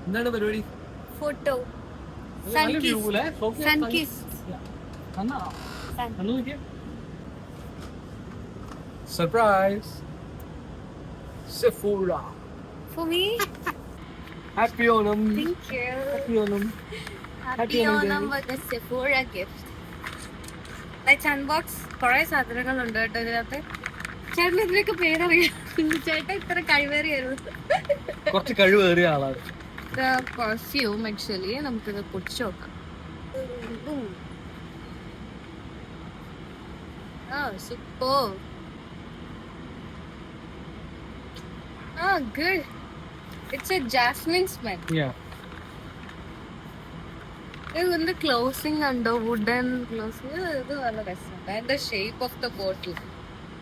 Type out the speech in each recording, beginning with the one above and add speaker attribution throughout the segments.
Speaker 1: എന്താണ് പരിപാടി?
Speaker 2: ഫോട്ടോ
Speaker 1: നല്ല വ്യൂ അല്ലേ? Surprise Sephora.
Speaker 2: for me.
Speaker 1: Happy Onam.
Speaker 2: Thank you.
Speaker 1: Happy Onam.
Speaker 2: Happy Onam with a Sephora gift. Let's unbox. കുറെ സാധനങ്ങളുണ്ട് കേട്ടോ ഇതിനകത്ത്. ചേട്ടന് ഇതിനൊക്കെ പേരറിയാം. ചേട്ടൻ ഇത്ര കഴിവേറിയായിരുന്നു.
Speaker 1: കുറച്ച് കഴിവേറിയ ആളാണ്.
Speaker 2: പെർഫ്യൂം ആക്ച്വലി നമുക്കിത് പൊടിച്ചു നോക്കാം. Super. Good. It's a jasmine smell.
Speaker 1: Yeah.
Speaker 2: ഇതിന്റെ ക്ലോസിംഗ് ഉണ്ടോ? Wooden closing. ഇത് നല്ല രസമുണ്ട്. And shape of the bottle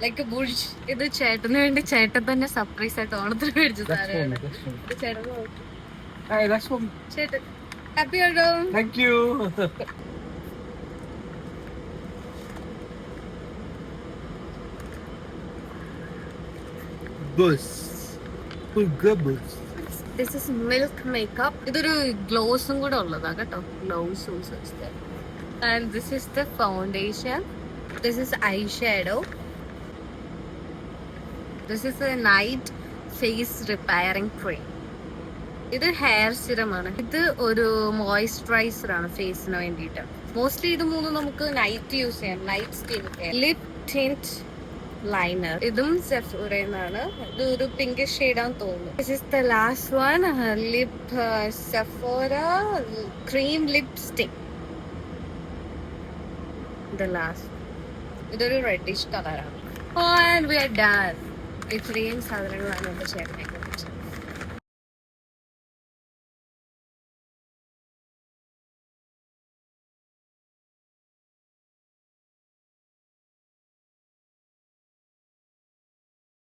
Speaker 2: like bush. ഇത് ചേട്ടന് വേണ്ടി ചേട്ടൻ തന്നെ സർപ്രൈസ് ആയിട്ട് ഓണത്തിന് മേടിച്ച സാധനമാണ്. ചേട്ടൻ ഹാപ്പി ആണോ?
Speaker 1: Thank you. Bus.
Speaker 2: This is milk makeup. ഇതൊരു ഗ്ലോസും കൂടെ ഉള്ളതാ കേട്ടോ. ഗ്ലോസും and this is the foundation. This is eye shadow. This is a night face repairing cream. ഇത് ഹെയർ സിറമാണ്. ഇത് ഒരു മോയ്സ്ചറൈസർ ആണ് ഫേസിന് വേണ്ടിയിട്ട്. മോസ്റ്റ്ലി ഇത് മൂന്നും നമുക്ക് നൈറ്റ് യൂസ് ചെയ്യാം. Night skin care. Lip tint liner. ഇതും സെഫോറയാണ്. ഇത് ഒരു പിങ്ക് ഷെയ്ഡാന്ന് തോന്നുന്നു. This is the last one. Lip Sephora cream lipstick. The last. ഇതൊരു റെഡിഷ് കളറാണ്. And we are done. ഇത്രയും സാധനങ്ങളാണ് എന്റെ ചേട്ടനെ കുറിച്ച്.